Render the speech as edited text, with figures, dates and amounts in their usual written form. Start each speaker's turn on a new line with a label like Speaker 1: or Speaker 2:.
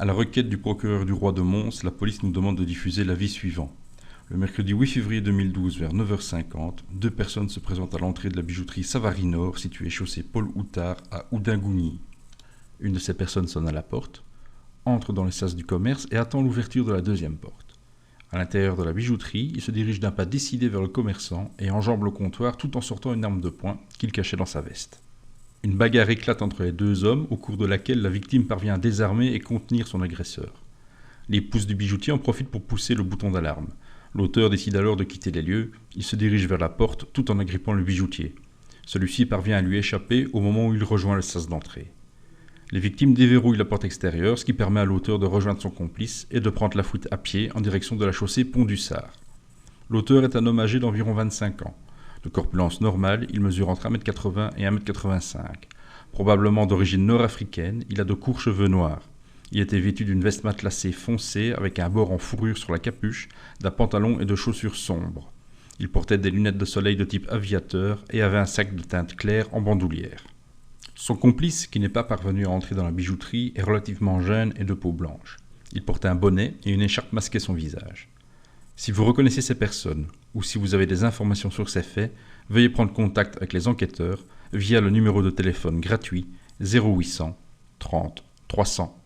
Speaker 1: À la requête du procureur du roi de Mons, la police nous demande de diffuser l'avis suivant. Le mercredi 8 février 2012, vers 9h50, deux personnes se présentent à l'entrée de la bijouterie Savary Nord, située chaussée Paul Houtard à Houdingougny. Une de ces personnes sonne à la porte, entre dans les sas du commerce et attend l'ouverture de la deuxième porte. À l'intérieur de la bijouterie, il se dirige d'un pas décidé vers le commerçant et enjambe le comptoir tout en sortant une arme de poing qu'il cachait dans sa veste. Une bagarre éclate entre les deux hommes, au cours de laquelle la victime parvient à désarmer et contenir son agresseur. L'épouse du bijoutier en profite pour pousser le bouton d'alarme. L'auteur décide alors de quitter les lieux. Il se dirige vers la porte tout en agrippant le bijoutier. Celui-ci parvient à lui échapper au moment où il rejoint le sas d'entrée. Les victimes déverrouillent la porte extérieure, ce qui permet à l'auteur de rejoindre son complice et de prendre la fuite à pied en direction de la chaussée Pont-du-Sard. L'auteur est un homme âgé d'environ 25 ans. De corpulence normale, il mesure entre 1m80 et 1m85. Probablement d'origine nord-africaine, il a de courts cheveux noirs. Il était vêtu d'une veste matelassée foncée avec un bord en fourrure sur la capuche, d'un pantalon et de chaussures sombres. Il portait des lunettes de soleil de type aviateur et avait un sac de teinte claire en bandoulière. Son complice, qui n'est pas parvenu à entrer dans la bijouterie, est relativement jeune et de peau blanche. Il portait un bonnet et une écharpe masquaient son visage. Si vous reconnaissez ces personnes, ou si vous avez des informations sur ces faits, veuillez prendre contact avec les enquêteurs via le numéro de téléphone gratuit 0800 30 300